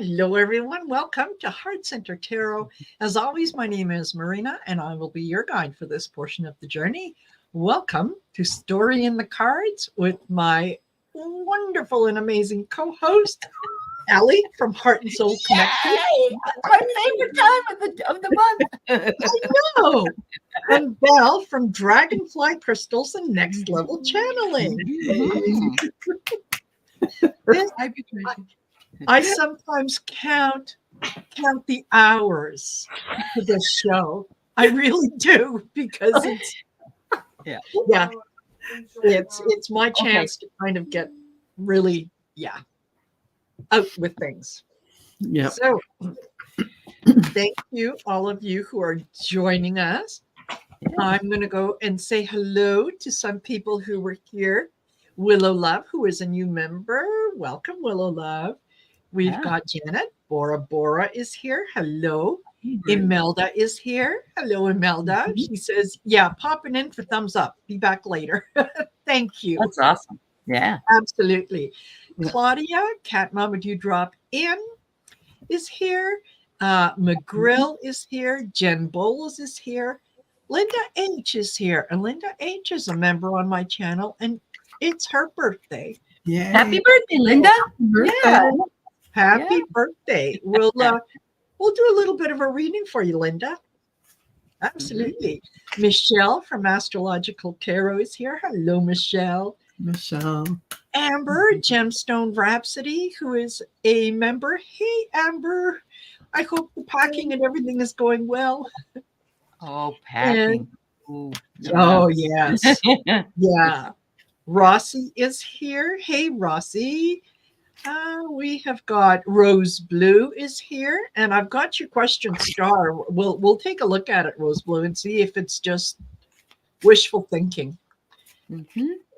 Hello, everyone. Welcome to Heart Center Tarot. As always, my name is Marina, and I will be your guide for this portion of the journey. Welcome to Story in the Cards with my wonderful and amazing co-host, Aley from Heart and Soul Connected. Yay! My favorite time of the month. I know. And Belle from Dragonfly Crystals and Next Level Channeling. I sometimes count the hours for this show. I really do, because it's my chance to kind of get really out with things. Yeah. So thank you, all of you who are joining us. I'm going to go and say hello to some people who were here. Willow Love, who is a new member. Welcome, Willow Love. We've got Janet. Bora is here. Hello. Imelda is here. Hello, Imelda. She says, popping in for thumbs up. Be back later. Thank you. That's awesome. Yeah. Absolutely. Claudia, Cat Mama Drop In is here. McGrill is here. Jen Bowles is here. Linda H is here. And Linda H is a member on my channel, and it's her birthday. Yeah. Happy birthday, Linda. Yeah. Happy birthday. We'll do a little bit of a reading for you, Linda. Absolutely. Michelle from Astrological Tarot is here. Hello, Michelle. Amber, Gemstone Rhapsody, who is a member. Hey, Amber. I hope the packing and everything is going well. Oh, packing. Yes. Yeah. Rossi is here. Hey, Rossi. We have got Rose Blue is here, and I've got your question star. We'll take a look at it, Rose Blue, and see if it's just wishful thinking.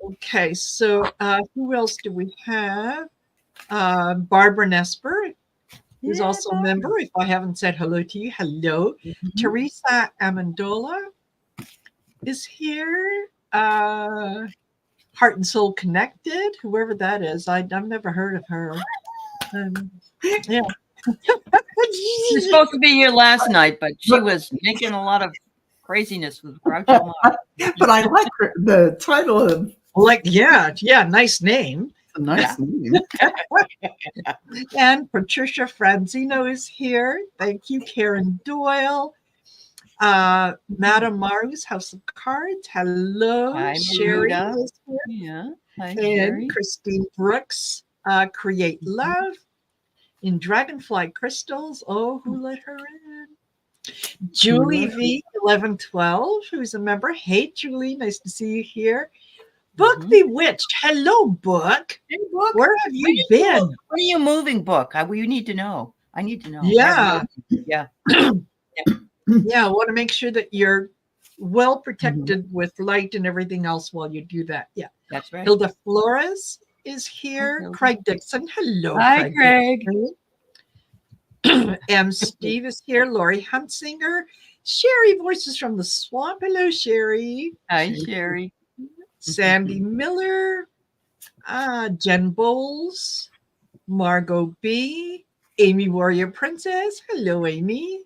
Okay, so who else do we have? Barbara Nesper is also a member. If I haven't said hello to you, hello. Teresa Amendola is here. Heart and Soul Connected, whoever that is. I've never heard of her. She's supposed to be here last night, but she was making a lot of craziness with Groucho Marx. But I like the title of nice name. A nice name. And Patricia Franzino is here. Thank you, Karen Doyle. Madame Maru's House of Cards. Hello. Hi, Sherry is here. Yeah. Hi, And Sherry. Christine Brooks, Create Love in Dragonfly Crystals. Oh, who let her in? Julie V 1112, who's a member. Hey, Julie, nice to see you here. Book Bewitched. Hello, Book. Hey, Book. Where have you been? When are you moving, Book? You need to know. I need to know. Yeah. Yeah. Yeah, I want to make sure that you're well protected with light and everything else while you do that. Yeah. That's right. Hilda Flores is here. Hilda. Craig Dixon. Hello. Hi, Craig. M. Steve is here. Lori Huntsinger. Sherry Voices from the Swamp. Hello, Sherry. Hi, Sherry. Sandy Miller. Jen Bowles. Margot B. Amy Warrior Princess. Hello, Amy.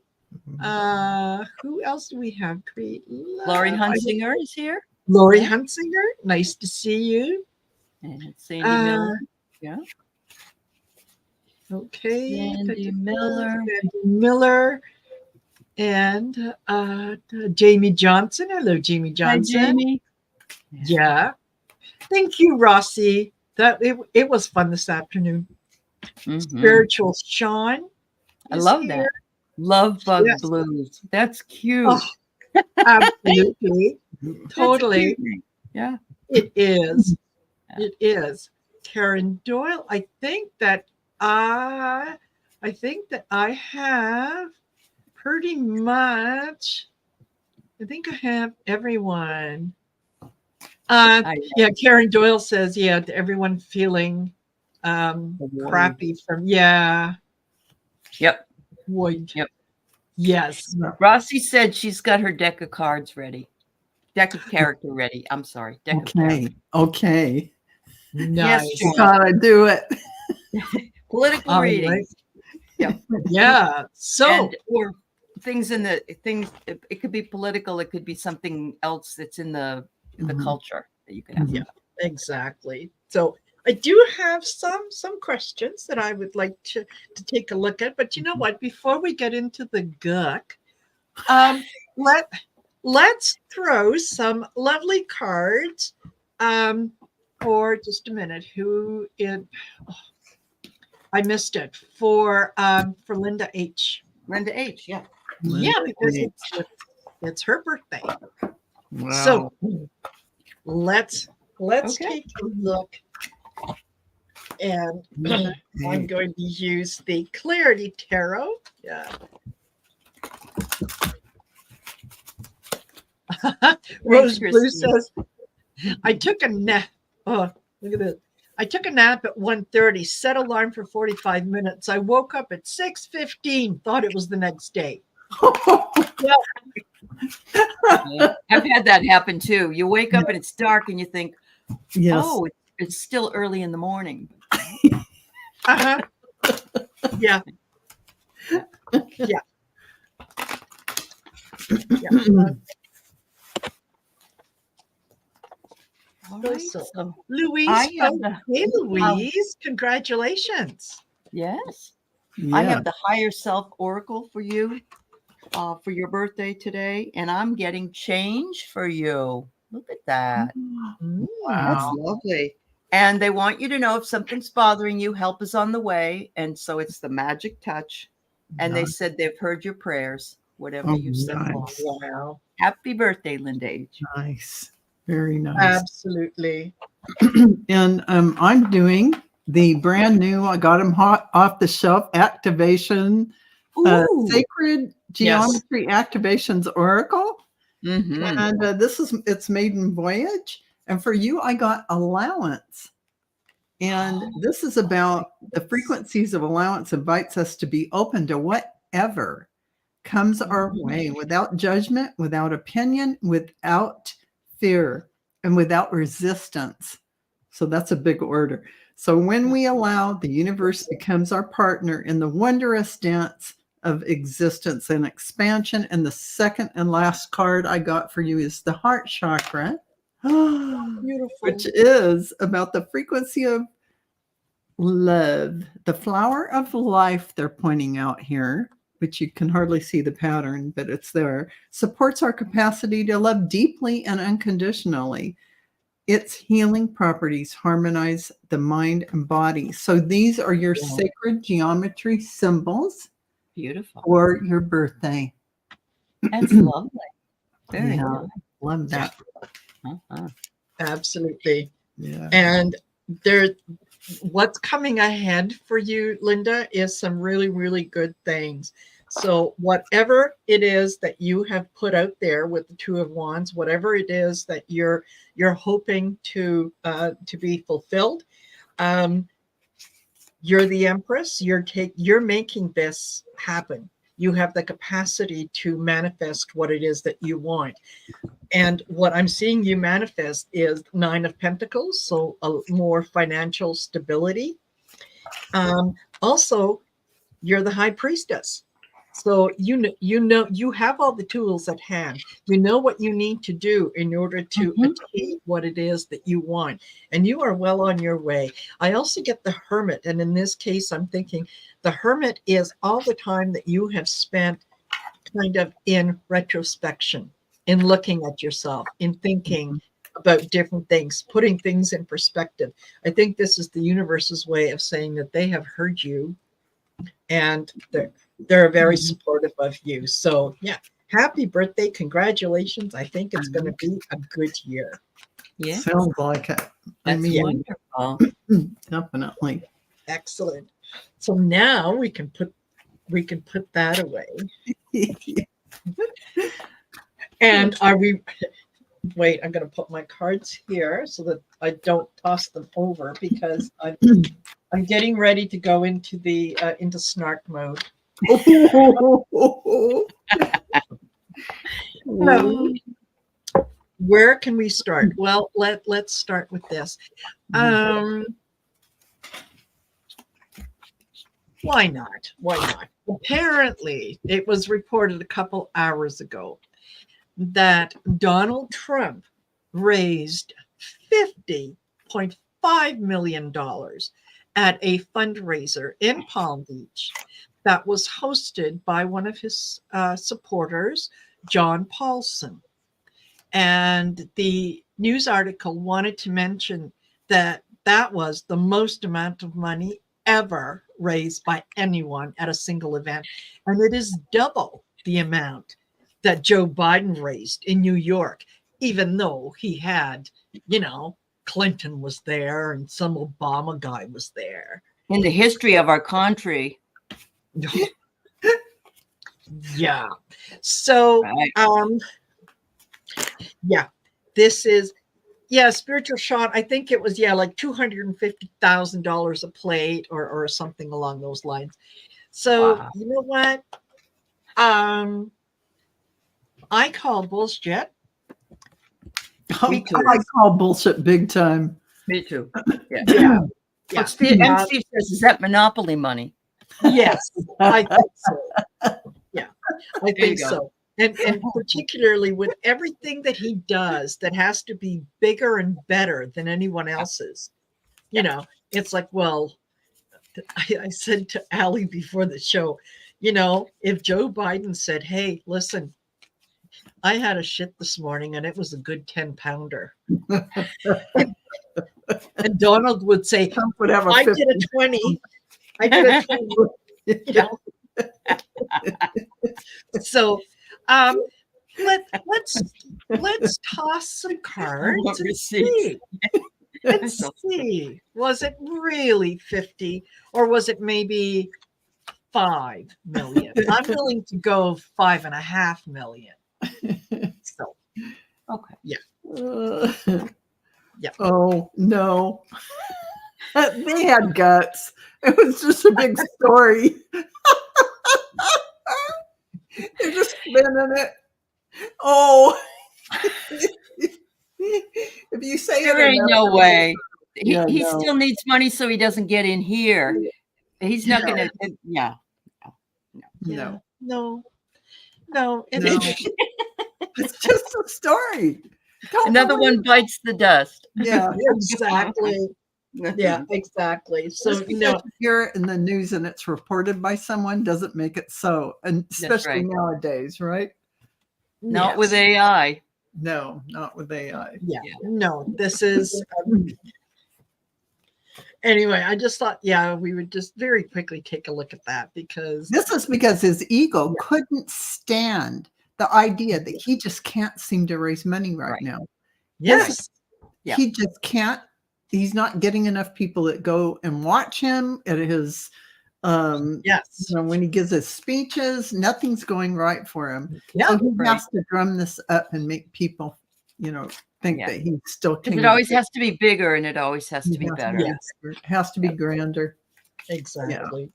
Who else do we have? Create Love. Lori Hunsinger is here. Lori Hunsinger, nice to see you. And Sandy Miller. Yeah. Okay. Sandy Miller. Sandy Miller. And Jamie Johnson. Hello, Jamie Johnson. Hi, Jamie. Yeah. Thank you, Rossi. It was fun this afternoon. Spiritual Sean. I love that. Love Bug Blues. That's cute. Oh, absolutely. Totally. Yeah. It is. It is. Karen Doyle. I think that I have pretty much. I think I have everyone. Karen Doyle says, everyone feeling crappy from Yep. Void. Yep. Yes. Rossi said she's got her deck of cards ready. Deck of character ready. I'm sorry. Deck of character. Okay. Nice. Yes, Thought I'd do it. Political reading. Right. Yeah. So And or things in the things. It could be political. It could be something else that's in the culture that you can have. yeah, exactly. So I do have some questions that I would like to take a look at. But you know what? Before we get into the gook, let's throw some lovely cards. For just a minute, I missed it for Linda H. Linda H. Yeah. Yeah, because it's her birthday. Wow. So let's Okay. take a look, and I'm going to use the Clarity Tarot. Yeah. Rose Blue says, I took a nap. Oh, look at this. I took a nap at 1:30, set alarm for 45 minutes. I woke up at 6:15, thought it was the next day. Yeah, I've had that happen too. You wake up and it's dark and you think, Yes. oh, it's still early in the morning. Uh-huh. Yeah. Yeah. Yeah. All right, So, so Louise, I have hey Louise, congratulations. yes. Yeah. I have the higher self oracle for you for your birthday today, and I'm getting change for you. Look at that. That's Wow. lovely. And they want you to know if something's bothering you, help is on the way. And so it's the magic touch. And they said they've heard your prayers, whatever you said. Nice. Wow. Happy birthday, Linda H. Nice. Very nice. Absolutely. And I'm doing the brand new, I got them hot off the shelf activation, Sacred Geometry Activations Oracle. And it's maiden voyage. And for you, I got allowance. And this is about the frequencies of allowance invites us to be open to whatever comes our way without judgment, without opinion, without fear, and without resistance. So that's a big order. So when we allow, the universe becomes our partner in the wondrous dance of existence and expansion. And the second and last card I got for you is the heart chakra, Beautiful. which is about the frequency of love, the flower of life they're pointing out here, which you can hardly see the pattern, but it's there, supports our capacity to love deeply and unconditionally. Its healing properties harmonize the mind and body. So these are your sacred geometry symbols. Beautiful. For your birthday. That's lovely. Very nice. Love that. Absolutely. Yeah. And what's coming ahead for you, Linda, is some really, really good things. So whatever it is that you have put out there with the Two of Wands, whatever it is that you're hoping to be fulfilled, you're the Empress. You're making this happen. You have the capacity to manifest what it is that you want. And what I'm seeing you manifest is 9 of Pentacles, so a more financial stability. Also, you're the High Priestess. So you have all the tools at hand. You know what you need to do in order to achieve what it is that you want. And you are well on your way. I also get the Hermit. And in this case, I'm thinking the Hermit is all the time that you have spent kind of in retrospection, in looking at yourself, in thinking about different things, putting things in perspective. I think this is the universe's way of saying that they have heard you and they're very supportive of you. So yeah, happy birthday. Congratulations. I think it's going to be a good year. Yeah. Sounds like it. That's wonderful. Definitely. Excellent. So now we can put that away. And wait, I'm going to put my cards here so that I don't toss them over because I'm getting ready to go into snark mode. Where can we start? Well, let's start with this. why not? Why not? Apparently, it was reported a couple hours ago that Donald Trump raised $50.5 million at a fundraiser in Palm Beach that was hosted by one of his supporters, John Paulson. And the news article wanted to mention that that was the most amount of money ever raised by anyone at a single event. And it is double the amount that Joe Biden raised in New York, even though he had, Clinton was there and some Obama guy was there. In the history of our country. Yeah. So, right. This is, Spiritual Sean, I think it was, like $250,000 a plate or something along those lines. So, Wow. You know what? I call bullshit. I call bullshit big time. Me too. Yeah. And Steve says, is that Monopoly money? Yes, I think so. Yeah, I think so. And particularly with everything that he does that has to be bigger and better than anyone else's. It's like, well, I said to Aley before the show, if Joe Biden said, hey, listen, I had a shit this morning and it was a good 10-pounder. And Donald would say, I did a 20. I did a 20. So let's toss some cards and see. Let's see. Was it really 50 or was it maybe 5 million? I'm willing to go 5.5 million. So, okay. Yeah. Oh, no. They had guts. It was just a big story. They're just spinning it. Oh. If you say there ain't no way. He still needs money so he doesn't get in here. He's not going to. No. It's just a story. Another one bites the dust. Yeah, exactly. Yeah, exactly. So you hear it in the news and it's reported by someone doesn't make it so, and especially nowadays, right? Not with AI. No, not with AI. Yeah. No, this is. Anyway, I just thought, we would just very quickly take a look at that because his ego couldn't stand the idea that he just can't seem to raise money right now. Yes. He just can't. He's not getting enough people that go and watch him at his when he gives his speeches. Nothing's going right for him. So he has to drum this up and make people think that he's still king. It always has to be bigger and it always has to be better. It has to be grander. Exactly.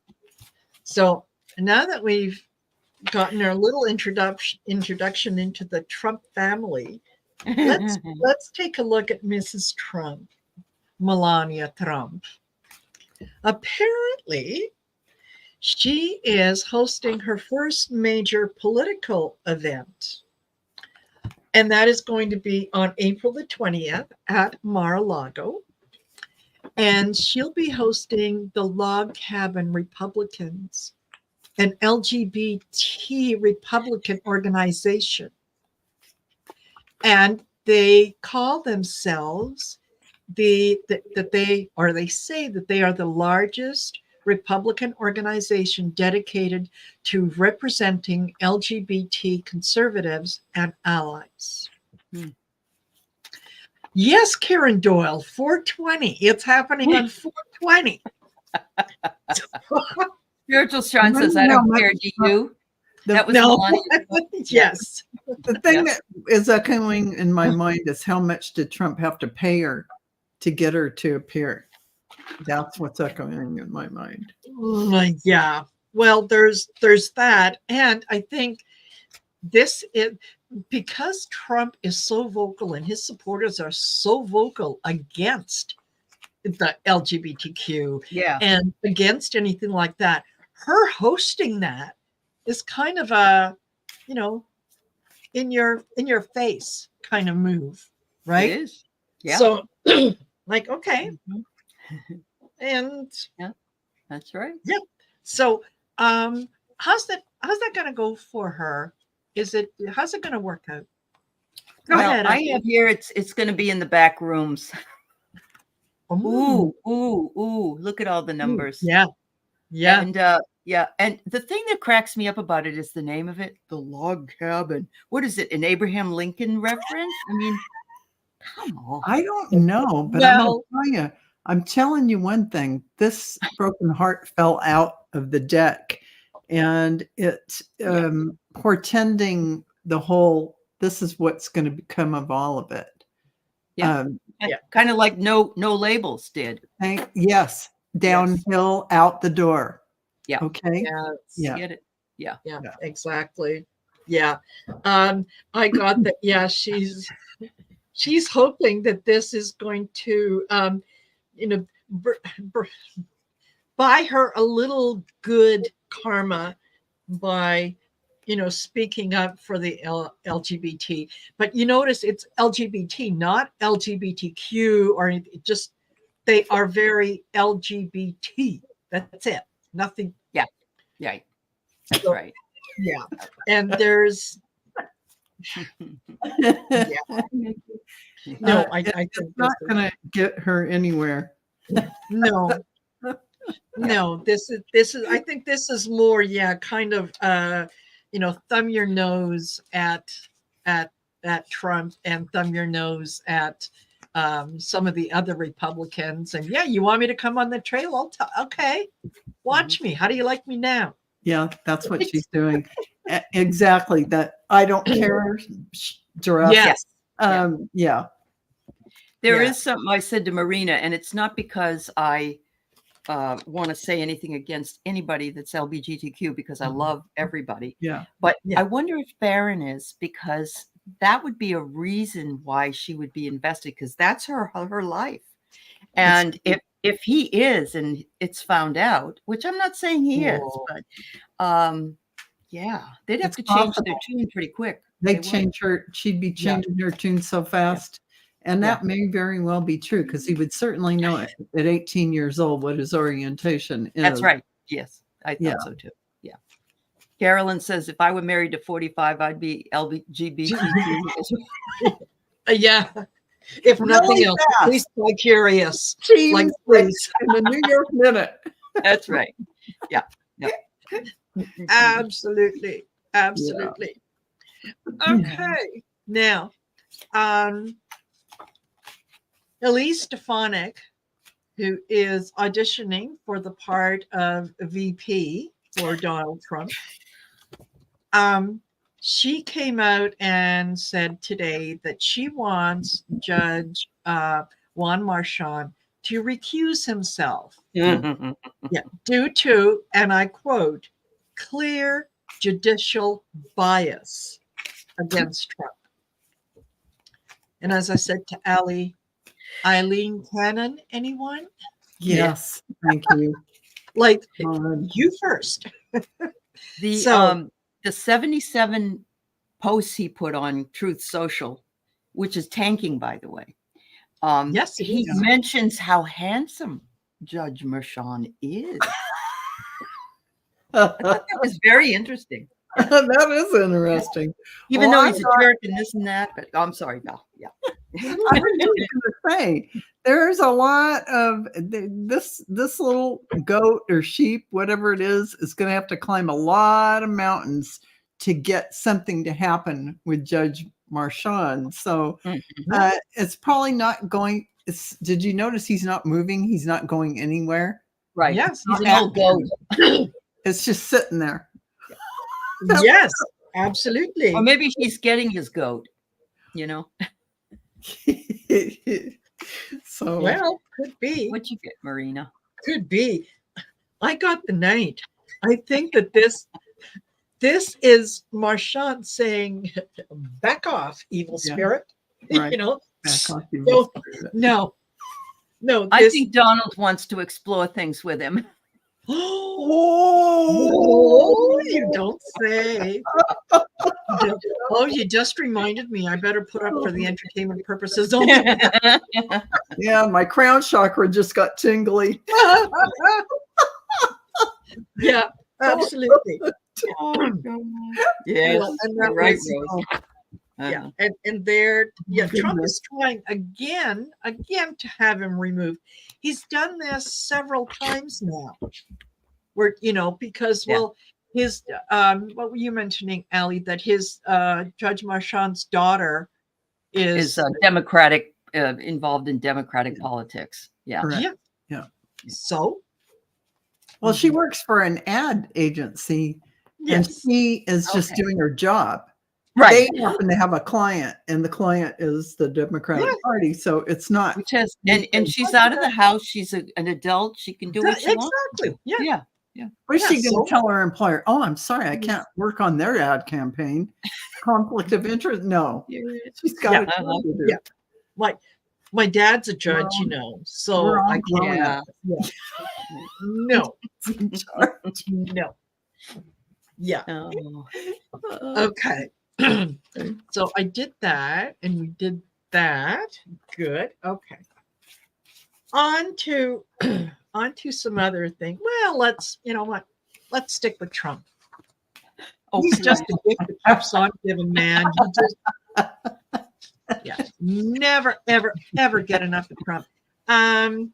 So now that we've gotten our little introduction into the Trump family, let's take a look at Mrs. Trump, Melania Trump. Apparently, she is hosting her first major political event. And that is going to be on April the 20th at Mar-a-Lago. And she'll be hosting the Log Cabin Republicans, an LGBT Republican organization. And they call themselves they say that they are the largest Republican organization dedicated to representing LGBT conservatives and allies. Yes, Karen Doyle, 420. It's happening on 420. Spiritual Sean says, I don't care, do you? That was yes. The thing that is echoing in my mind is how much did Trump have to pay her to get her to appear? That's what's echoing in my mind. Yeah. Well, there's that. And I think this is because Trump is so vocal and his supporters are so vocal against the LGBTQ and against anything like that. her hosting that is kind of a, you know, in your face kind of move, right? It is. Yeah. So like, okay. And yeah, that's right. Yeah. So how's that going to go for her? How's it going to work out? Go ahead. I have here it's going to be in the back rooms. Ooh, look at all the numbers. Yeah. And and the thing that cracks me up about it is the name of it, the log cabin. What is it, an Abraham Lincoln reference? I mean, come on. I don't know, but I'm telling you one thing. This broken heart fell out of the deck, and it's portending the whole, this is what's going to become of all of it. Kind of like no labels did. Yes. Downhill, out the door. Yeah. Okay. Yeah. Get it. Yeah. Exactly. Yeah. I got that. Yeah. She's hoping that this is going to, buy her a little good karma by, speaking up for the LGBT. But you notice it's LGBT, not LGBTQ or anything. Just they are very LGBT. That's it. Nothing. Yeah. Yeah. That's right. Yeah. And there's no, I think it's not going to get her anywhere. No. This is I think this is more, kind of thumb your nose at Trump and thumb your nose at some of the other Republicans. And you want me to come on the trail? Okay, watch me. How do you like me now? Yeah, that's what she's doing. Exactly. That I don't care. Giraffe. Yes. There is something I said to Marina, and it's not because I want to say anything against anybody that's LGBTQ, because I love everybody. Yeah. But I wonder if Barron is, because that would be a reason why she would be invested, because that's her life. And if he is, and it's found out, which I'm not saying he is, but they'd have to change their tune pretty quick. They'd change her. She'd be changing her tune so fast. And that may very well be true, because he would certainly know at 18 years old what his orientation is. That's right. Yes, I thought so too. Yeah. Carolyn says, if I were married to 45, I'd be LGBT. Yeah. If nothing else, at least by curious. Like please. In the New York Minute. That's right. Yeah. Absolutely. Absolutely. Yeah. Okay. Now, Aley Stefanik, who is auditioning for the part of VP for Donald Trump, she came out and said today that she wants Judge Juan Marchand to recuse himself. Due to, and I quote, clear judicial bias against Trump. And as I said to Aley, Eileen Cannon, anyone? Yes, thank you. Like you first. The 77 posts he put on Truth Social, which is tanking, by the way. Yes, he mentions how handsome Judge Marchand is. I thought that was very interesting. That is interesting. Even though he's a jerk and this and that, but I'm sorry, Val. Yeah. I was going to say, there's a lot of this little goat or sheep, whatever it is going to have to climb a lot of mountains to get something to happen with Judge Marchand. So it's probably not going. Did you notice he's not moving? He's not going anywhere. Right. Yes. He's an old goat. It's just sitting there. Yes, absolutely. Or maybe he's getting his goat, So well, could be. What'd you get, Marina? Could be. I got the night. I think that this is Marchand saying, "Back off, evil spirit." Right. Back off, evil spirit. No. I think Donald wants to explore things with him. Oh, You don't say. Oh, you just reminded me. I better put up for the entertainment purposes only. Yeah, my crown chakra just got tingly. Yeah, absolutely. Oh, yes, Well, and you're that right, was, Rose. yeah, and there, yeah, Trump Goodness. is trying again to have him removed. He's done this several times now. Where, because his what were you mentioning, Aley, that his Judge Marchand's daughter Is Democratic, involved in Democratic politics. Yeah. Correct. Yeah. So, Well, she works for an ad agency, and yes, she is just doing her job. Right. They happen to have a client, and the client is the Democratic Party, so it's not. Which has, and she's out of the house. She's an adult. She can do what she wants. exactly. Yeah. What is she Yeah, going to tell her employer? Oh, I'm sorry, I can't work on their ad campaign. Conflict of interest? No, she's got a job to do. Yeah. My dad's a judge, so I can't. Yeah. No. No. Yeah. Oh. Okay. So I did that, and we did that. Good. Okay. On to some other thing. Well, let's stick with Trump. He's just a gift that keeps on giving, man. He just never, ever get enough of Trump. And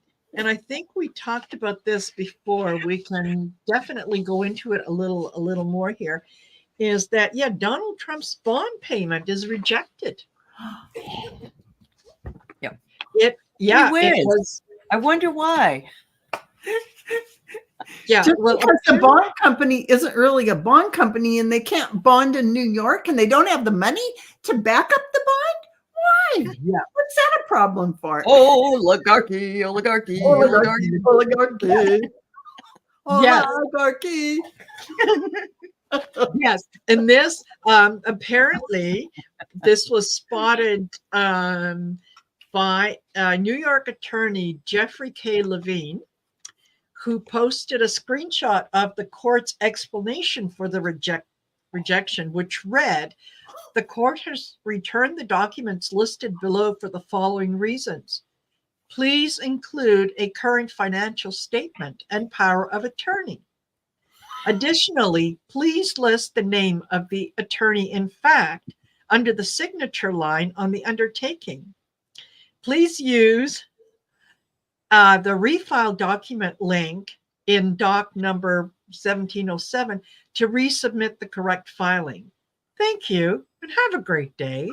I think we talked about this before. We can definitely go into it a little more here. Is that Donald Trump's bond payment is rejected. Yeah. It was. I wonder why. Yeah, just because the bond company isn't really a bond company, and they can't bond in New York, and they don't have the money to back up the bond. Why? Yeah, what's that a problem for? Oligarchy. Yes. Oligarchy. Yes, and this apparently this was spotted by New York attorney Jeffrey K. Levine, who posted a screenshot of the court's explanation for the rejection, which read, "The court has returned the documents listed below for the following reasons. Please include a current financial statement and power of attorney. Additionally, please list the name of the attorney in fact under the signature line on the undertaking. Please use the refile document link in doc number 1707 to resubmit the correct filing. Thank you and have a great day."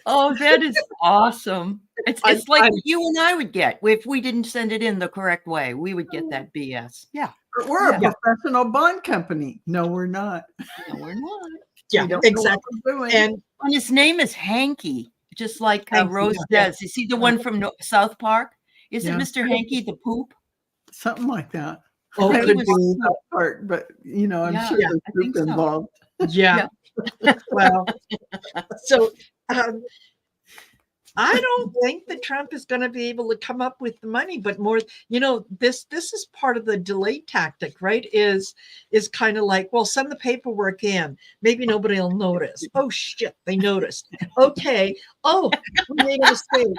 Oh, that is awesome. It's like what you and I would get if we didn't send it in the correct way. We would get that BS. Yeah. We're a professional bond company. No, we're not. No, we're not. Yeah, exactly. And his name is Hanky, just like Rose does. Is he the one from South Park? Is it Mr. Hanky the poop? Something like that. Oh, it could be South Park, but I'm sure there's poop involved. Yeah. Well, so I don't think that Trump is going to be able to come up with the money, but more, this is part of the delay tactic, right? Is kind of like, well, send the paperwork in. Maybe nobody will notice. Oh shit, they noticed. Okay. Oh, we made a mistake.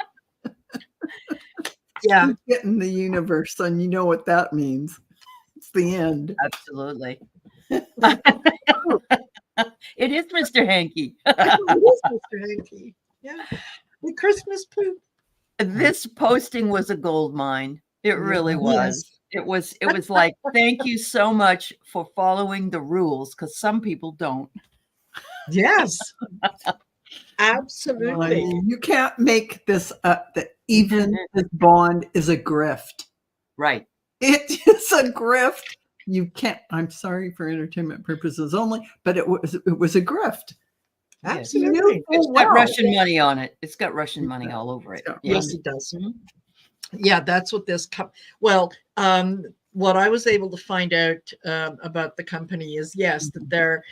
Yeah. You get in the universe, and you know what that means. It's the end. Absolutely. It is Mr. Hanky. It is Mr. Hanky. Yeah. The Christmas poop. This posting was a gold mine. It really was. It was like, thank you so much for following the rules, because some people don't. Yes. Absolutely. You can't make this up that even this bond is a grift. Right. It is a grift. You can't, I'm sorry for entertainment purposes only, but it was a grift. Absolutely. It's got Russian money on it. It's got Russian money all over it. Yes, it does. Yeah, that's what this what I was able to find out about the company is that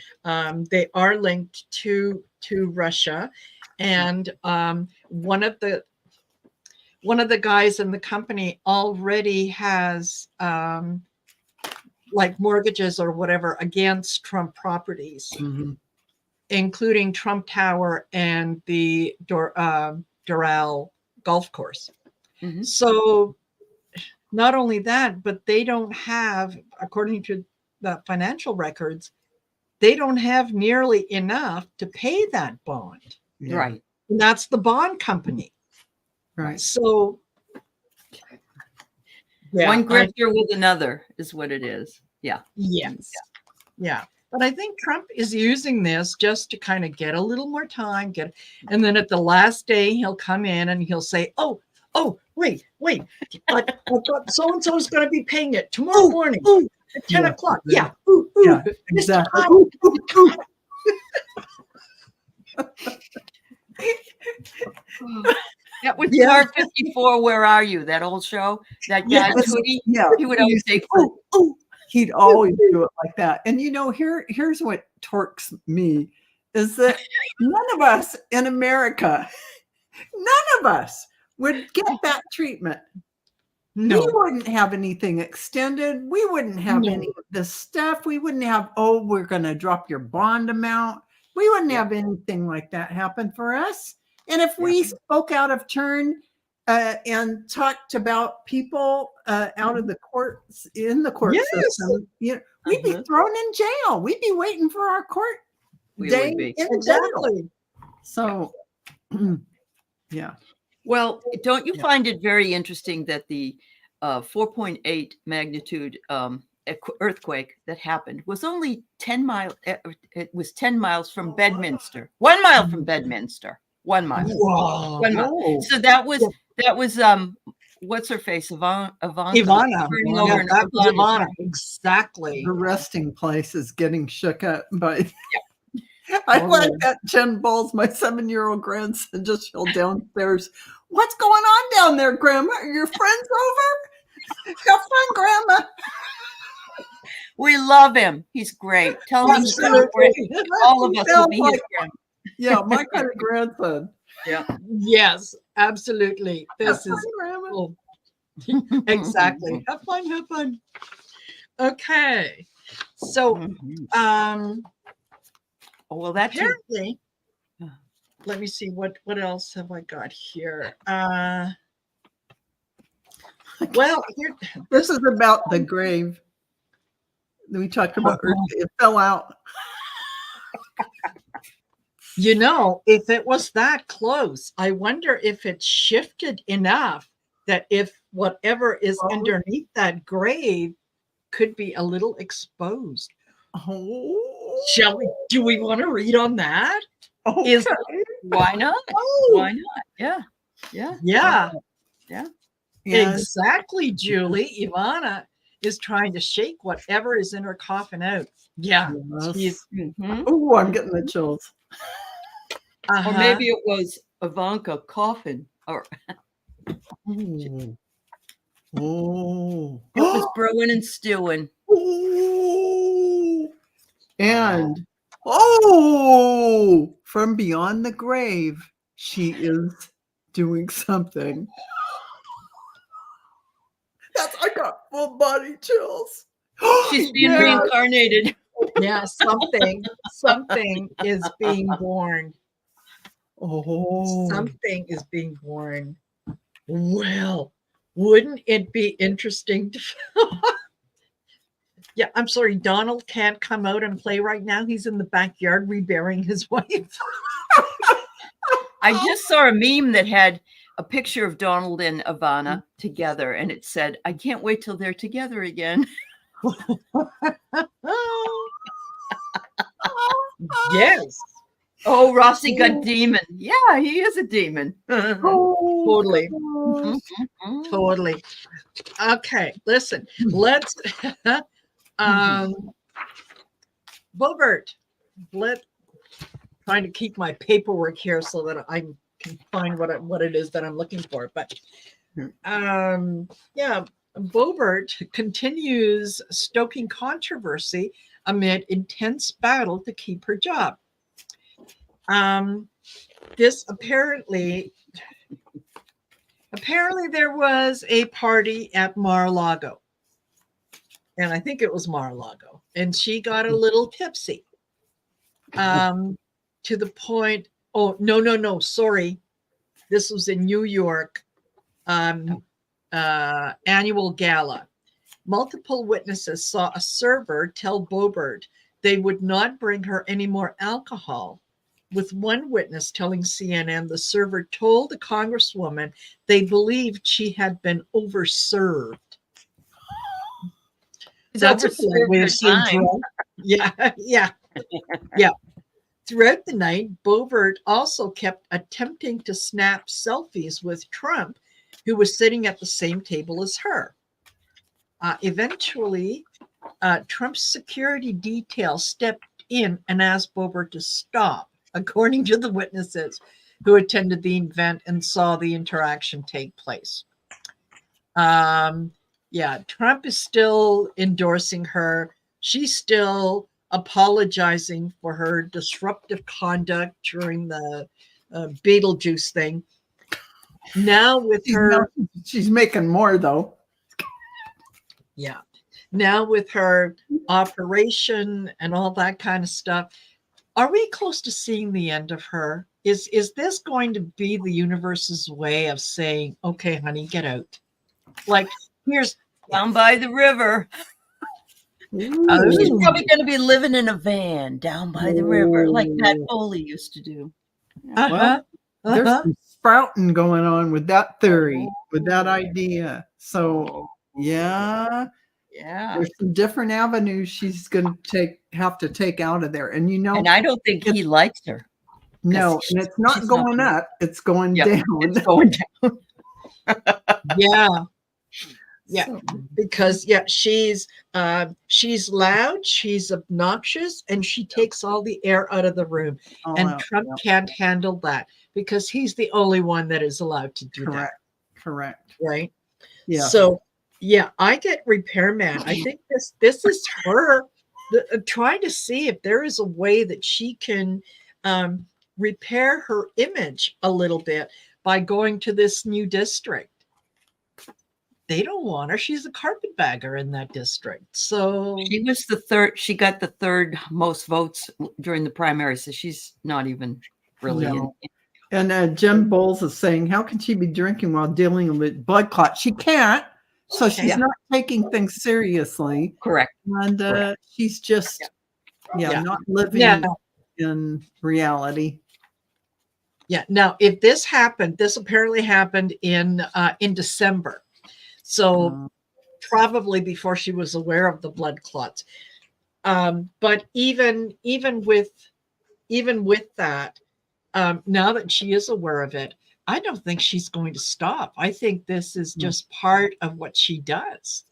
they are linked to Russia, and one of the one of the guys in the company already has like mortgages or whatever against Trump properties, including Trump Tower and the Doral golf course. So not only that, but they don't have, according to the financial records, they don't have nearly enough to pay that bond. Yeah. Right. And that's the bond company. Right. So One grifter with another is what it is. Yeah. Yes. Yeah. But I think Trump is using this just to kind of get a little more time, and then at the last day he'll come in and he'll say, oh, wait. I thought so-and-so is going to be paying it tomorrow morning at 10 o'clock. Yeah. Yeah, exactly. That was Car 54, Where Are You? That old show. That guy, Tootie, he would always say, oh. He'd always do it like that. And here's what torques me is that none of us in America, would get that treatment. No. We wouldn't have anything extended. We wouldn't have any of this stuff. We wouldn't have, we're going to drop your bond amount. We wouldn't have anything like that happen for us. And if we spoke out of turn and talked about people out of the courts, in the court system, we'd be thrown in jail. We'd be waiting for our court day in jail. So, yeah. Well, don't you find it very interesting that the 4.8 magnitude earthquake that happened was only 10 miles? It was 10 miles from Bedminster. 1 mile from Bedminster. 1 mile. Whoa. 1 mile. So that was what's her face? Ivana. Ivana. Exactly. Her resting place is getting shook up by. I like that Jen Bowles, my 7-year-old grandson, just yelled downstairs, "What's going on down there, Grandma? Are your friends over? Have fun, Grandma." We love him. He's great. Tell him he's great. All of us will be his friend. Yeah, my kind of grandson. Yeah. Yes, absolutely. This is cool. Exactly. Have fun. Okay. So, well, that's apparently. Let me see what else have I got here. Well, this is about the grave. We talked about it fell out. If it was that close, I wonder if it shifted enough that if whatever is underneath that grave could be a little exposed. Do we want to read on that? Okay. Why not? Why not? Yeah. Exactly, Julie. Ivana is trying to shake whatever is in her coffin out. Yeah. Yes. Oh, I'm getting the chills. Or maybe it was Ivanka coffin. Or it was brewing and stewing. And from beyond the grave, she is doing something. I got full body chills. She's being reincarnated. Yeah, something is being born. Something is being born. Well, wouldn't it be interesting to Yeah, I'm sorry, Donald can't come out and play right now. He's in the backyard reburying his wife. I just saw a meme that had a picture of Donald and Ivana together, and it said, "I can't wait till they're together again." Yes. Oh, Rossi got demon. Yeah, he is a demon. Totally. Totally. Okay, listen, let's Bobert, trying to keep my paperwork here so that I can find what it is that I'm looking for. But Bobert continues stoking controversy amid intense battle to keep her job. This apparently Apparently there was a party at Mar-a-Lago. And I think it was Mar-a-Lago. And she got a little tipsy. To the point, oh, no, sorry. This was in New York. Annual gala. Multiple witnesses saw a server tell Bobert they would not bring her any more alcohol, with one witness telling CNN the server told the congresswoman they believed she had been overserved. That's a polite way of saying drunk. Yeah. Throughout the night, Bobert also kept attempting to snap selfies with Trump, who was sitting at the same table as her. Eventually, Trump's security detail stepped in and asked Bobert to stop, according to the witnesses who attended the event and saw the interaction take place. Trump is still endorsing her. She's still apologizing for her disruptive conduct during the Beetlejuice thing. Now with she's making more though. Yeah. Now with her operation and all that kind of stuff, are we close to seeing the end of her? Is this going to be the universe's way of saying, okay, honey, get out? Like, here's down by the river. She's probably going to be living in a van down by the river, like Pat Foley used to do. Well, there's some sprouting going on with that theory, with that idea. So, there's some different avenues she's going to have to take out of there. And and I don't think he likes her. No, and it's not going up; it's going down. It's going down. So, because she's loud, she's obnoxious, and she takes all the air out of the room. And Trump can't handle that because he's the only one that is allowed to do that. Correct. Right. Yeah. So I get repairman. I think this is her trying to see if there is a way that she can repair her image a little bit by going to this new district. They don't want her. She's a carpetbagger in that district. So she was the third. She got the third most votes during the primary. So she's not even really in. And Jim Bowles is saying, how can she be drinking while dealing with blood clots? She can't. So she's not taking things seriously. Correct. And she's just, not living in reality. Yeah. Now, if this happened, this apparently happened in December. So probably before she was aware of the blood clots. But even with that, now that she is aware of it, I don't think she's going to stop. I think this is just part of what she does.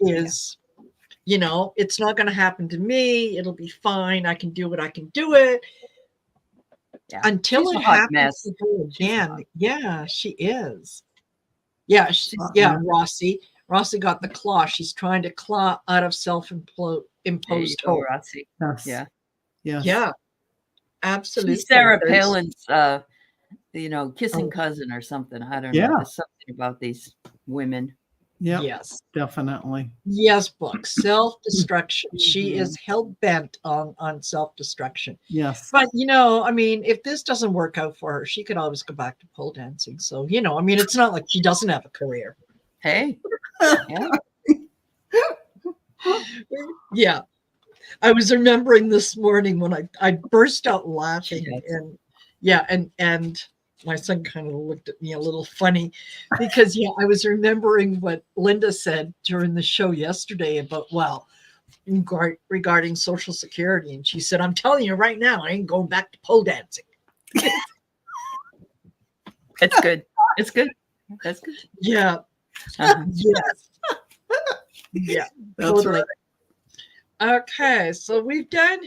It's not going to happen to me. It'll be fine. I can do it. Until it happens to her again. Yeah, she is. Yeah, Rossi got the claw. She's trying to claw out of self-imposed hope. Rossi. Yeah, absolutely. She's Sarah Palin's, kissing cousin or something. I don't know. There's something about these women. Yeah. Yes, definitely. Yes, book self-destruction. She is hell-bent on self-destruction. Yes. But if this doesn't work out for her, she could always go back to pole dancing. So, it's not like she doesn't have a career. Hey. Yeah. I was remembering this morning when I burst out laughing and my son kind of looked at me a little funny because I was remembering what Linda said during the show yesterday about regarding Social Security, and she said, "I'm telling you right now, I ain't going back to pole dancing." It's good. It's good. That's good. Yeah. Yes. Yeah. That's totally. right. Okay, so we've done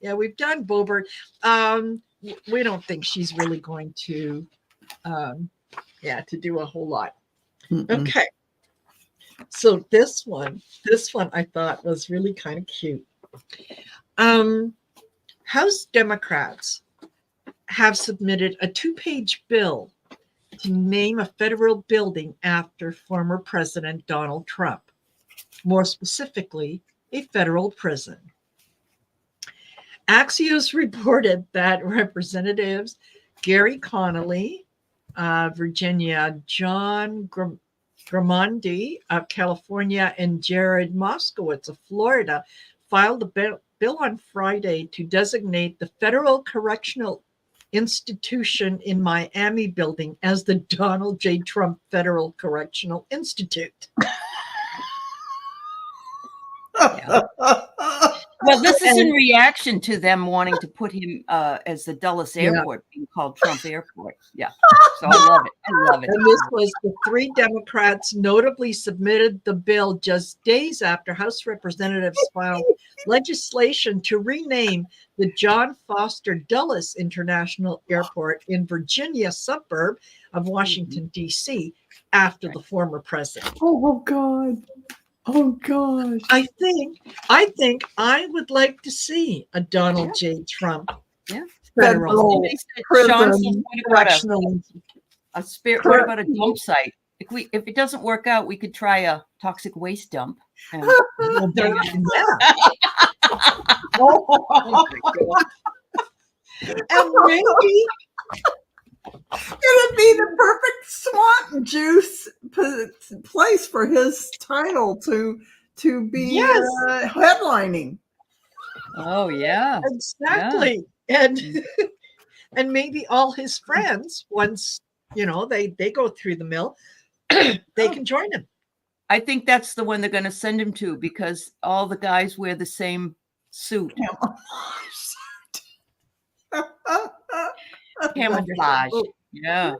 Bobert. We don't think she's really going to do a whole lot. Okay. So this one I thought was really kind of cute. House Democrats have submitted a 2-page bill to name a federal building after former President Donald Trump, more specifically, a federal prison. Axios reported that Representatives Gary Connolly, Virginia, John Gramondi of California, and Jared Moskowitz of Florida filed a bill on Friday to designate the Federal Correctional Institution in Miami building as the Donald J. Trump Federal Correctional Institute. Yeah. Well, this is in reaction to them wanting to put him as the Dulles Airport being called Trump Airport. Yeah. So I love it. I love it. And this was the 3 Democrats notably submitted the bill just days after House representatives filed legislation to rename the John Foster Dulles International Airport in Virginia suburb of Washington, D.C. after the former president. Oh, God. Oh gosh! I think I would like to see a Donald J. Trump federal prison correctional. What about a dump site? If it doesn't work out, we could try a toxic waste dump. And, oh, and maybe it'd be the perfect swamp juice place for his title to be headlining. Oh yeah, exactly. Yeah. And maybe all his friends, once they go through the mill, they can join him. I think that's the one they're going to send him to, because all the guys wear the same suit. Camouflage. Yeah.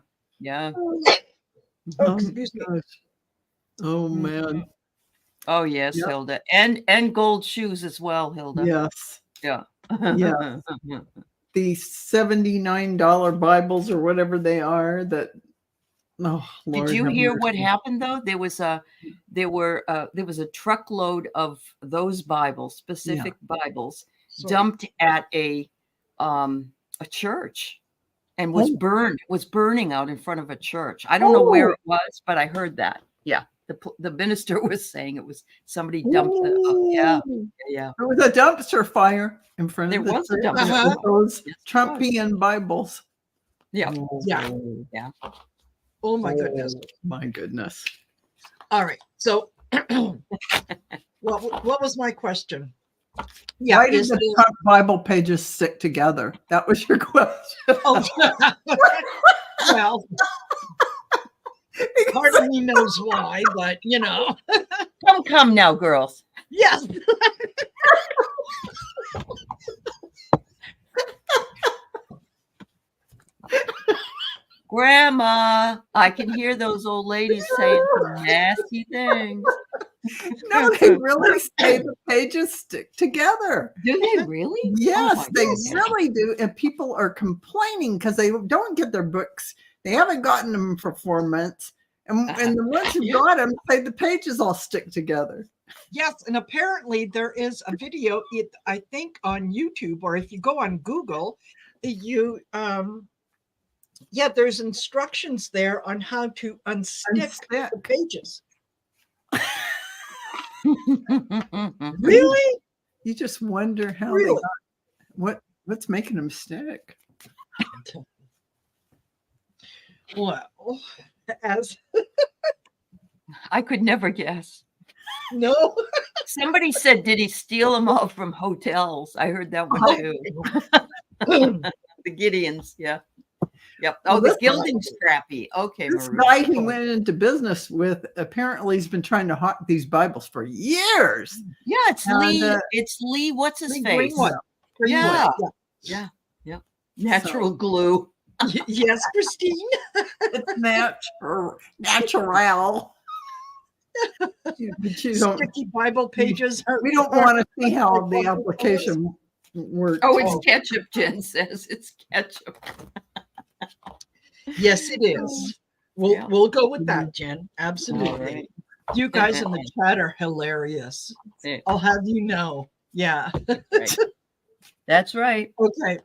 Oh, excuse me. Oh man. Oh yes, yep. Hilda. And gold shoes as well, Hilda. Yes. Yeah. Yeah. The $79 Bibles or whatever they are that. Oh, Lord, did you hear what happened though? There was a truckload of those Bibles, specific Bibles, dumped at a church, and was burning out in front of a church. I don't know where it was, but I heard that. Yeah, the minister was saying it was somebody dumped the. Yeah. There was a dumpster fire in front of the church. There was a dumpster with those Trumpian Bibles. Yeah. Yeah. Oh my goodness. My goodness. All right. So what was my question? Yeah, why did the Trump Bible pages stick together? That was your question. Oh, well, part of me knows why, but Come now, girls. Yes. Grandma, I can hear those old ladies saying some nasty things. No, they really say the pages stick together. Do they really? Yes, they really do. And people are complaining because they don't get their books. They haven't gotten them for 4 months. And the ones who got them say the pages all stick together. Yes, and apparently there is a video, I think on YouTube, or if you go on Google, there's instructions there on how to unstick the pages. Really? You just wonder how what's making them stick. Well, as I could never guess. No. Somebody said, did he steal them all from hotels? I heard that one too. The Gideons, yeah. Yep. Oh, the gilding's crappy. Okay, this guy he went into business with, apparently he's been trying to hawk these Bibles for years. Yeah, it's Lee. It's Lee. What's his face? Yeah. Natural glue. Yes, Christine. It's natural. Sticky Bible pages. We don't want to see how the application works. Oh, it's ketchup, Jen says. It's ketchup. Yes, it is. We'll go with that, Jen. Absolutely. Right. You guys in the chat are hilarious. I'll have you know. Yeah. Right. That's right. Okay.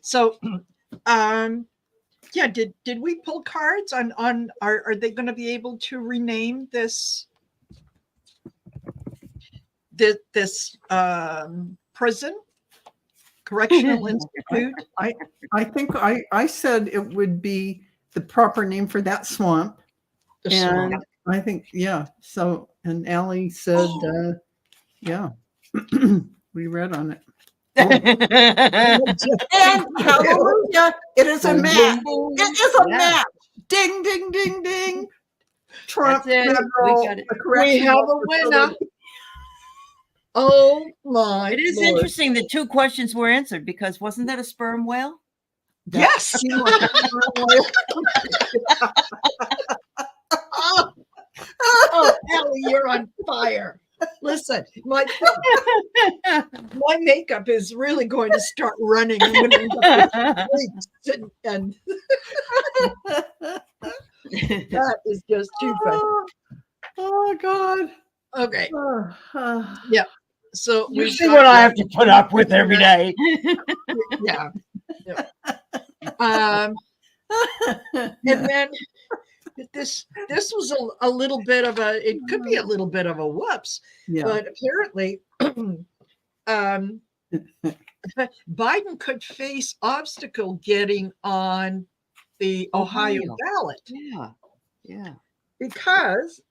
So yeah, did we pull cards on are they going to be able to rename this prison correctional institute? I think I said it would be the proper name for that swamp. The And swamp. I think, yeah. So, and Aley said, yeah, we read on it. Oh. And hallelujah, it is a match. It is a match. Ding, ding, ding, ding. Trump. We have a winner. Oh my! It is interesting that 2 questions were answered, because wasn't that a sperm whale? Yes. Oh, Aley, you're on fire. Listen, my makeup is really going to start running. I'm going to end up with and that is just too funny. Oh God. Okay. Yeah. So you see what I have to put up with every day. Yeah. And then this was a little bit of it could be a little bit of a whoops, but apparently Biden could face obstacle getting on the Ohio ballot. Yeah. Because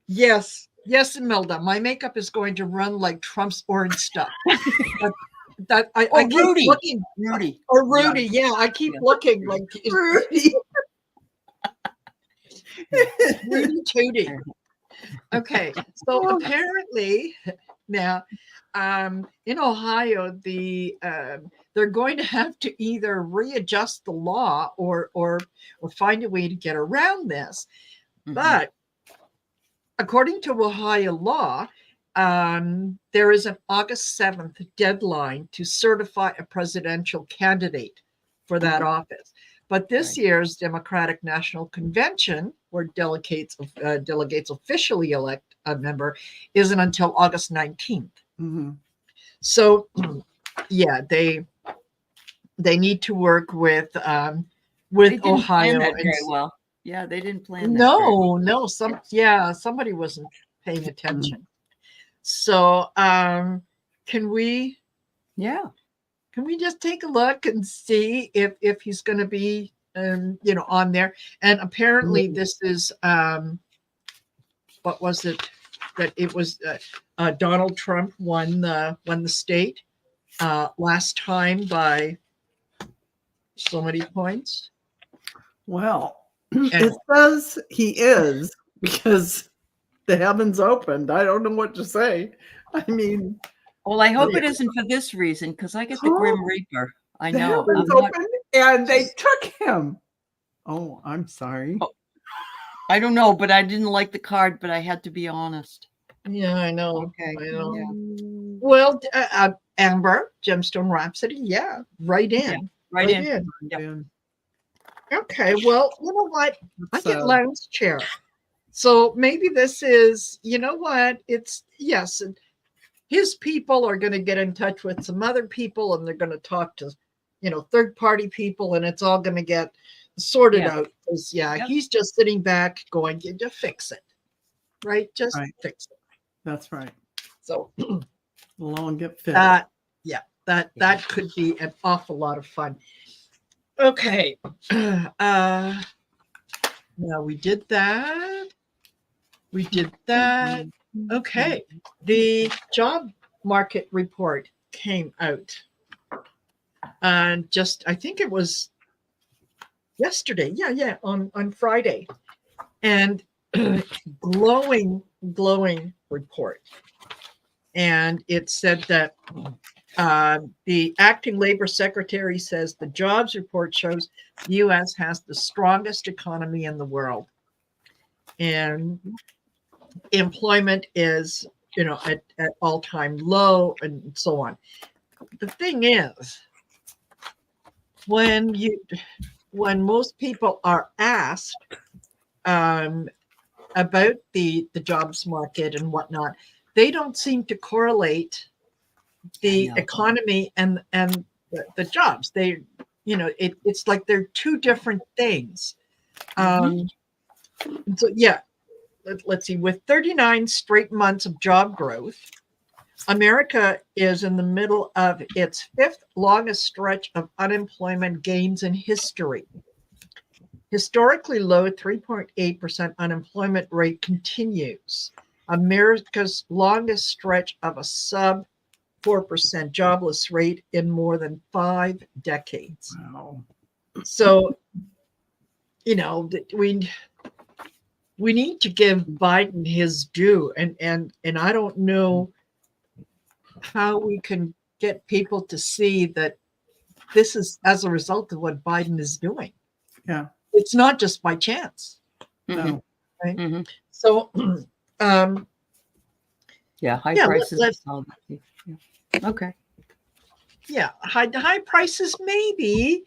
yes, Imelda, my makeup is going to run like Trump's orange stuff. That I keep looking. Rudy. Or Rudy, yeah. I keep looking like Rudy. Rudy Tooty. Okay, so apparently now in Ohio, they're going to have to either readjust the law or find a way to get around this. Mm-hmm. But according to Ohio law, there is an August 7th deadline to certify a presidential candidate for that office. But this year's Democratic National Convention, where delegates officially elect a member, isn't until August 19th. Mm-hmm. So, yeah, they need to work with Ohio. Very well. Yeah, they didn't plan that. No. Somebody wasn't paying attention. Mm-hmm. So, can we just take a look and see if he's going to be, on there? And apparently, this is what was it? That it was Donald Trump won the state last time by so many points. Well, it says he is, because the heavens opened. I don't know what to say. I mean, well, I hope it isn't for this reason, because I get the Grim Reaper. I know. The heavens opened and they took him. Oh, I'm sorry. Oh, I don't know, but I didn't like the card, but I had to be honest. Yeah, I know. Okay. I know. Yeah. Well, Amber, Gemstone Rhapsody. Yeah, right in. Yeah, right in. Yep. Okay, well, you know what? I get lounge chair. So maybe this is, you know what? It's, yes, his people are going to get in touch with some other people, and they're going to talk to, third-party people, and it's all going to get sorted out. Because, he's just sitting back going, to fix it, right? Just fix it. That's right. So we'll all get fixed. That could be an awful lot of fun. Okay. Now we did that. Okay. The job market report came out. And I think it was yesterday. Yeah, on Friday. And glowing report. And it said that the acting labor secretary says the jobs report shows the U.S. has the strongest economy in the world, and employment is, at all-time low, and so on. The thing is, when most people are asked about the jobs market and whatnot, they don't seem to correlate the economy and the jobs. They, it's like they're two different things. Mm-hmm. So yeah, let's see. With 39 straight months of job growth, America is in the middle of its fifth longest stretch of unemployment gains in history. Historically low 3.8% unemployment rate continues. America's longest stretch of a sub 4% jobless rate in more than 5 decades. Wow. So, we need to give Biden his due, and I don't know how we can get people to see that this is as a result of what Biden is doing. Yeah. It's not just by chance. No. Right? Mm-hmm. So, high prices. Okay. Yeah, high prices maybe,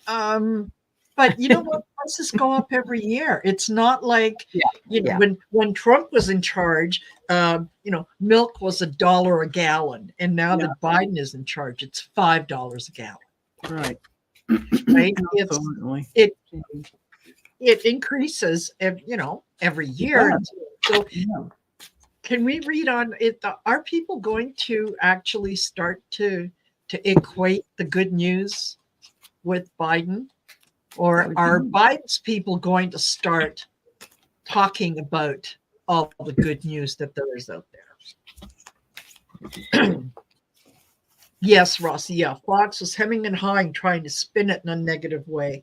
but you know what? Prices go up every year. It's not like when Trump was in charge, milk was $1 a gallon, and now that Biden is in charge, it's $5 a gallon. Right. Right. Absolutely. It increases, every year. So, can we read on it? Are people going to actually start to equate the good news with Biden? Or are Biden's people going to start talking about all the good news that there is out there? Yes, Rossi. Yeah, Fox was hemming and hawing, trying to spin it in a negative way.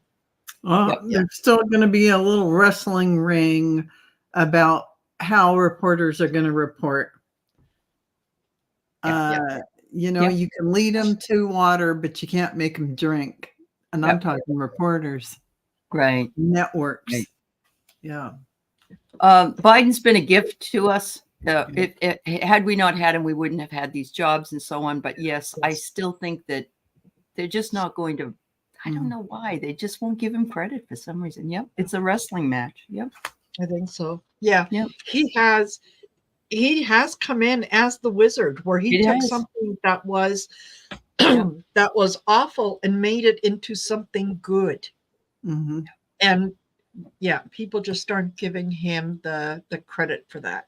There's still going to be a little wrestling ring about how reporters are going to report. You can lead them to water, but you can't make them drink. And I'm talking reporters. Right. Networks. Right. Yeah. Biden's been a gift to us. Had we not had him, we wouldn't have had these jobs and so on. But yes, I still think that they're just not going to. I don't know why. They just won't give him credit for some reason. Yep. It's a wrestling match. Yep. I think so. Yeah. Yep. He has come in as the wizard, where he took something that was that was awful and made it into something good. Mm-hmm. And people just aren't giving him the credit for that.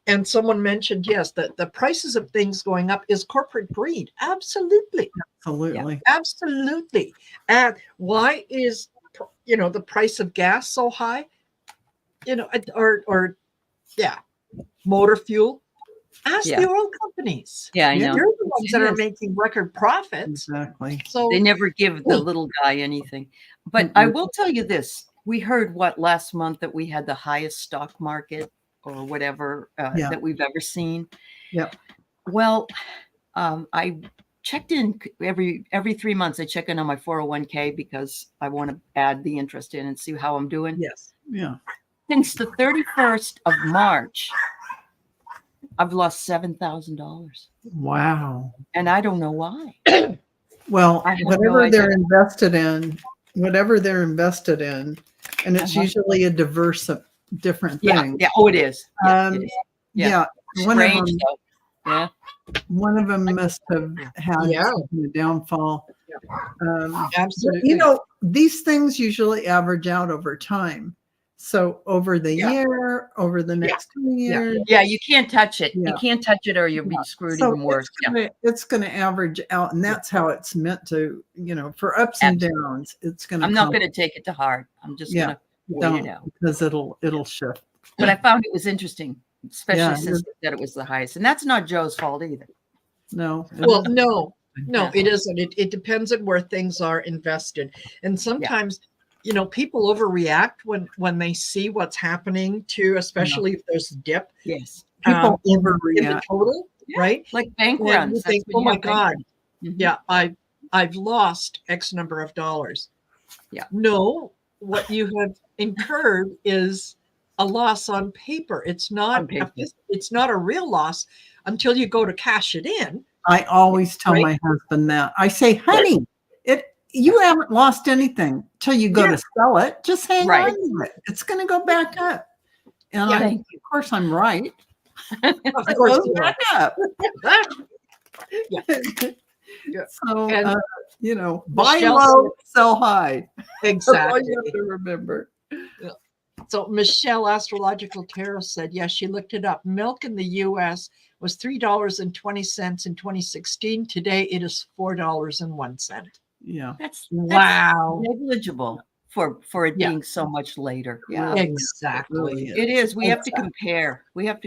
And someone mentioned, yes, that the prices of things going up is corporate greed. Absolutely. Absolutely. And why is the price of gas so high? Motor fuel. Ask the oil companies. Yeah, I know. They're the ones that are making record profits. Exactly. So they never give the little guy anything. But I will tell you this. We heard last month that we had the highest stock market or whatever that we've ever seen. Yeah. Well, I checked in every 3 months. I check in on my 401k because I want to add the interest in and see how I'm doing. Yes. Yeah. Since the 31st of March, I've lost $7,000. Wow. And I don't know why. Well, whatever they're invested in, and it's usually a diverse of different things. Yeah. Oh, it is. One of them must have had a downfall. Absolutely. These things usually average out over time. So over the year, over the next 2 years. Yeah, you can't touch it. You can't touch it or you'll be screwed even worse. It's going to average out, and that's how it's meant to, for ups and downs. It's going to. I'm not going to take it to heart. I'm just going to wait it out. Because it'll shift. But I found it was interesting, especially since that it was the highest. And that's not Joe's fault either. No. Well, no, it isn't. It depends on where things are invested. And sometimes people overreact when they see what's happening too, especially if there's a dip. Yes. People overreact. In the total, right? Like bank runs. You think, oh my God. I've lost X number of dollars. Yeah. No, what you have incurred is a loss on paper. It's not it's not a real loss until you go to cash it in. I always tell my husband that. I say, honey, you haven't lost anything till you go to sell it. Just hang on to it. It's going to go back up. And of course, I'm right. It goes back up. Yeah. So, And buy Michelle low, sell high. That's all exactly. you have to remember. So Michelle Astrological Tarot said, yes, she looked it up. Milk in the U.S. was $3.20 in 2016. Today it is $4.01. Yeah. That's Wow. negligible for it being so much later. Yeah. Exactly. Really is. It is. We have to compare. Thank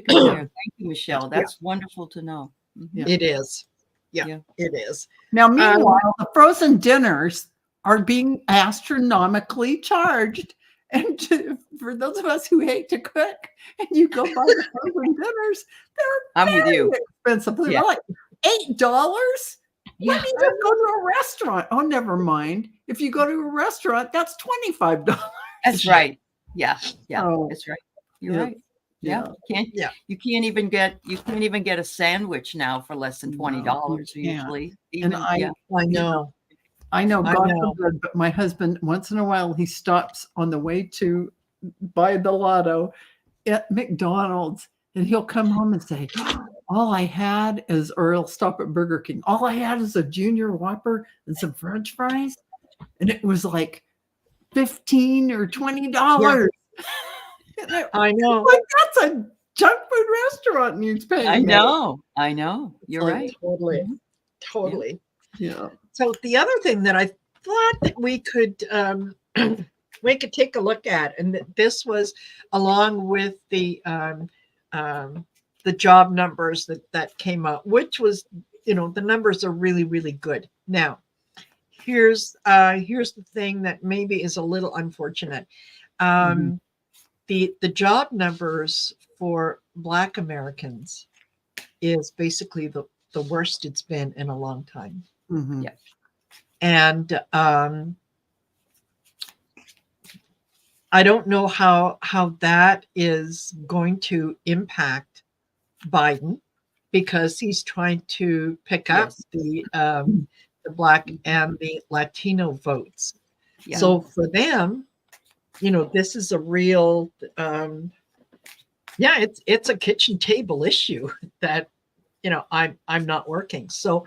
you, Michelle. That's wonderful to know. Yeah. It is. Yeah, it is. Now, meanwhile, the frozen dinners are being astronomically charged. And for those of us who hate to cook and you go buy the frozen dinners, they're I'm with you. expensive. They're like $8. Yeah. Let me just go to a restaurant. Oh, never mind. If you go to a restaurant, that's $25. That's right. Yeah. Yeah. Oh, that's right. You're right. Yeah. You can't even get a sandwich now for less than $20 usually. And I know. God forbid, but my husband, once in a while, he stops on the way to buy the lotto at McDonald's, and he'll come home and say, all I had is, or he'll stop at Burger King. All I had is a Junior Whopper and some French fries. And it was like $15 or $20. Yeah. I know. Like, that's a junk food restaurant and he's paying. I know. You're right. Totally. Yeah. So the other thing that I thought that we could take a look at, and this was along with the job numbers that came out, which was, the numbers are really, really good. Now, here's the thing that maybe is a little unfortunate. The job numbers for Black Americans is basically the worst it's been in a long time. Mm-hmm. Yeah. And I don't know how that is going to impact Biden, because he's trying to pick up the Black and the Latino votes. Yeah. So for them, this is a real, it's a kitchen table issue that, I'm not working. So,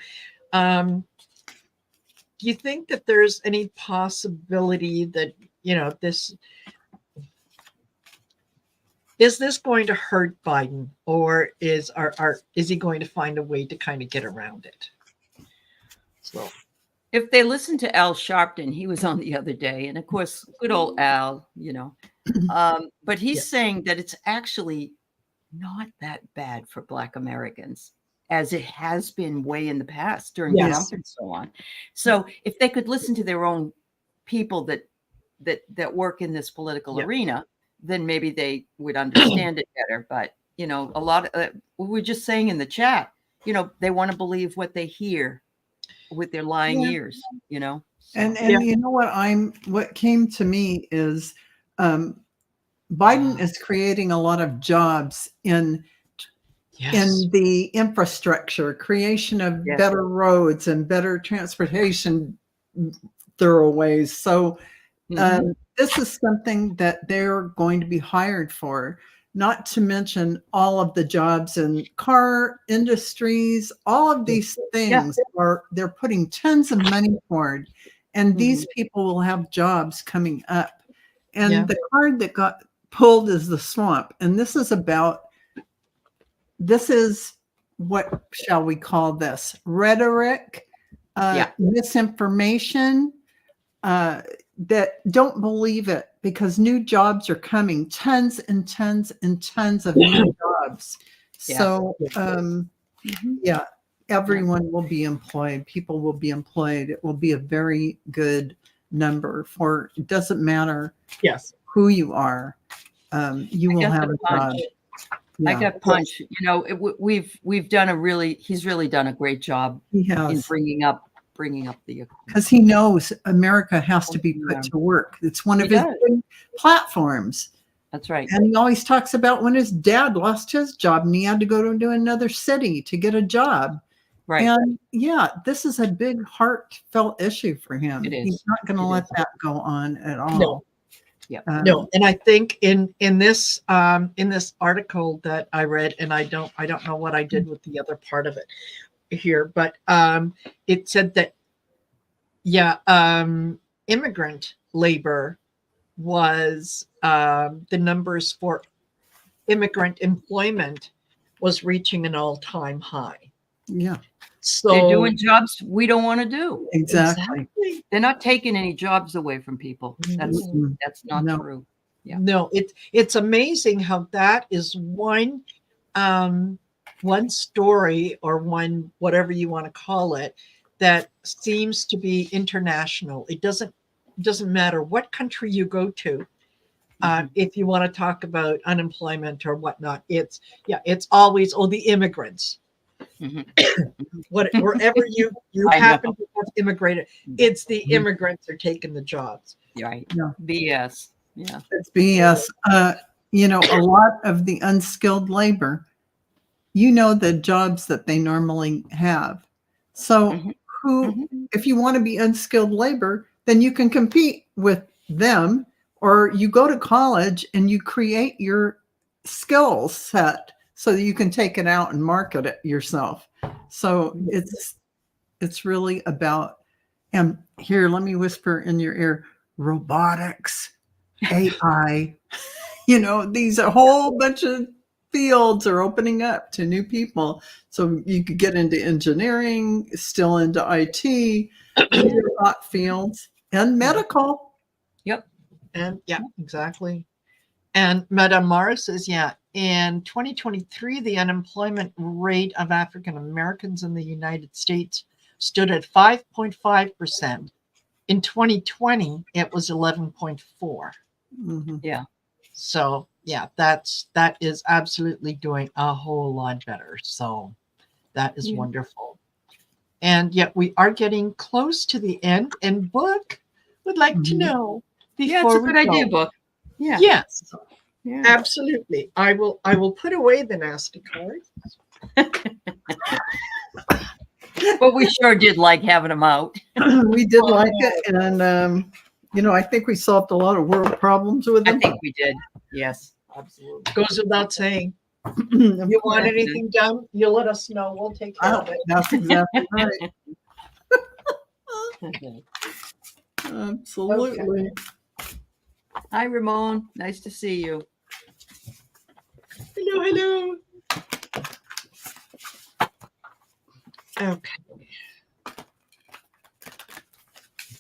do you think that there's any possibility that, is this going to hurt Biden, or is he going to find a way to kind of get around it? So, if they listen to Al Sharpton, he was on the other day, and of course, good old Al, but he's saying that it's actually not that bad for Black Americans, as it has been way in the past during Trump and so on. So if they could listen to their own people that work in this political arena, then maybe they would understand it better. But, a lot of, we were just saying in the chat, they want to believe what they hear with their lying ears, So. And you know what came to me is Biden is creating a lot of jobs in the infrastructure, creation of better roads and better transportation thoroughways. So this is something that they're going to be hired for, not to mention all of the jobs in car industries. All of these things they're putting tons of money toward, and these people will have jobs coming up. And the card that got pulled is the swamp. And this is what shall we call this? Rhetoric, misinformation, that don't believe it, because new jobs are coming, tons and tons and tons of new jobs. So, everyone will be employed. People will be employed. It will be a very good number for, it doesn't matter who you are. You will have a job. I got punched. We've done he's really done a great job in bringing up the, because he knows America has to be put to work. It's one of his big platforms. That's right. And he always talks about when his dad lost his job and he had to go to another city to get a job. Right. And this is a big heartfelt issue for him. It is. He's not going to let that go on at all. No. No, and I think in this article that I read, and I don't know what I did with the other part of it, here, but it said that immigrant labor was the numbers for immigrant employment was reaching an all-time high. Yeah, So They're doing jobs we don't want to do. exactly. They're not taking any jobs away from people. That's Mhm. not No. true. Yeah. No, it's amazing how that is one story, or one, whatever you want to call it, that seems to be international. It doesn't matter what country you go to. If you want to talk about unemployment or whatnot, it's always the immigrants. Mhm. Wherever you I happen know. to have immigrated, it's the immigrants are taking the jobs. Right. Yeah. BS. Yeah. It's BS. You know, a lot of the unskilled labor, you know, the jobs that they normally have. So Mhm. who, Mhm. if you want to be unskilled labor, then you can compete with them, or you go to college and you create your skill set so that you can take it out and market it yourself. So it's really about, and here, let me whisper in your ear, robotics, AI, you know, these a whole bunch of fields are opening up to new people. So you could get into engineering, still into IT, hot fields, and medical. Yep. And exactly. And Madame Mara says, in 2023, the unemployment rate of African Americans in the United States stood at 5.5%. In 2020, it was 11.4. Mm-hmm. Yeah. So that is absolutely doing a whole lot better. So that is wonderful. And yet we are getting close to the end. And Book would like to know before it's a good idea, Book. Yeah. Yes. Yeah. Absolutely. I will put away the nasty cards. But we sure did like having them out. We did like it. And, you know, I think we solved a lot of world problems with I them. think we did. Yes. Absolutely. Goes without saying. You want anything done, you let us know. We'll take care of it. That's exactly right. Absolutely. Okay. Hi, Ramon. Nice to see you. Hello. Okay.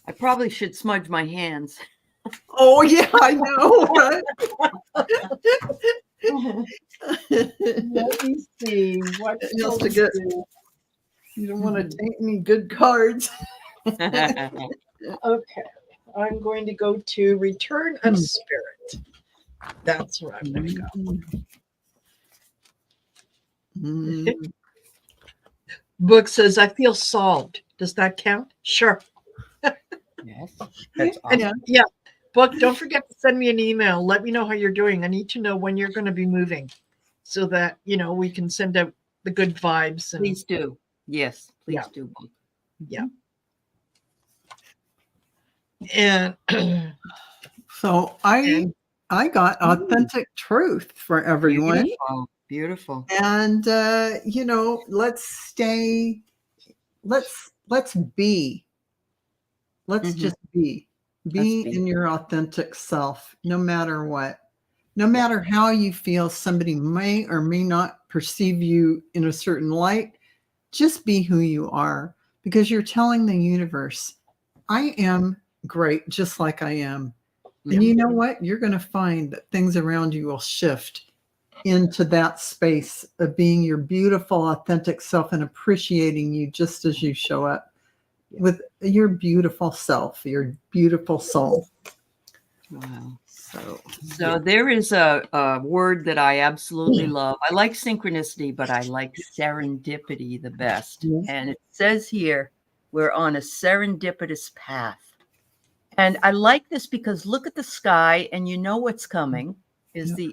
I probably should smudge my hands. Oh, yeah, I know. Right? Let me see what Just to get, you don't want to take any good cards. Okay. I'm going to go to Return of Spirit. That's where I'm going to go. Book says, I feel solved. Does that count? Sure. Yes. That's awesome. Yeah. Book, don't forget to send me an email. Let me know how you're doing. I need to know when you're going to be moving so that, we can send out the good vibes. And, Please do. Yes, please do. Book. Yeah. And so I got authentic truth for everyone. Beautiful. And let's be. Let's just be in your authentic self, no matter what. No matter how you feel somebody may or may not perceive you in a certain light, just be who you are, because you're telling the universe, I am great just like I am. And you know what? You're going to find that things around you will shift into that space of being your beautiful, authentic self and appreciating you just as you show up with your beautiful self, your beautiful soul. Wow. So there is a word that I absolutely love. I like synchronicity, but I like serendipity the best. Yes. And it says here, we're on a serendipitous path. And I like this because look at the sky and you know what's coming is the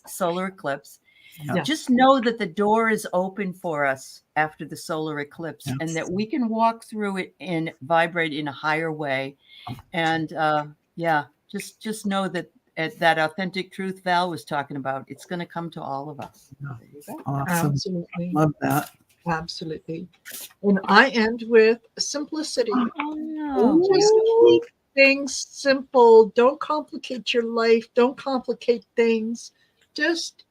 solar eclipse. Yeah. Just know that the door is open for us after the solar eclipse and that we can walk through it and vibrate in a higher way. And just know that that authentic truth Val was talking about, it's going to come to all of us. Awesome. absolutely. Love that. Absolutely. And I end with simplicity. Oh, Just keep things simple. Don't complicate your life. Don't complicate things. Just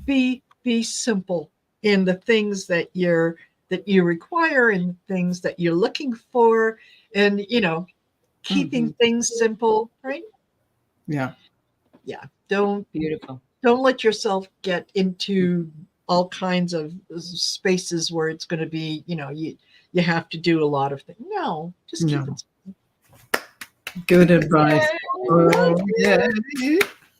be simple in the things that you require and things that you're looking for, and keeping things simple, right? Yeah. Don't beautiful. let yourself get into all kinds of spaces where it's going to be, you have to do a lot of things. No, just keep it. Good advice. Oh, yeah.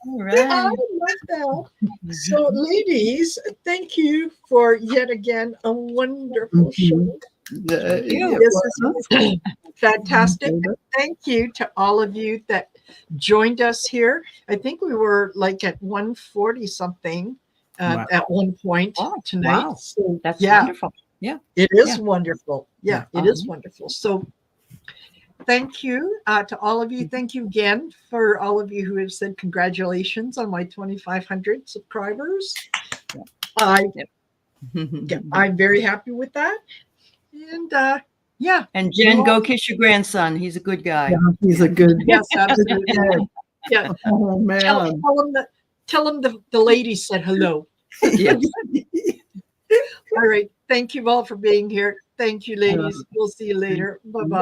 All I right. love that. So, ladies, thank you for yet again a wonderful show. Thank you. This is fantastic. Thank you to all of you that joined us here. I think we were like at 140 something at one point tonight. Wow. So, That's wonderful. Yeah. It is wonderful. Yeah, it is wonderful. So thank you to all of you. Thank you again for all of you who have said congratulations on my 2,500 subscribers. I'm very happy with that. And And Jen, go kiss your grandson. He's a good guy. Yeah, he's a good. Yes, absolutely. Yeah. Oh man. Tell him the lady said hello. Yes. All right. Thank you all for being here. Thank you, ladies. We'll see you later. Bye-bye.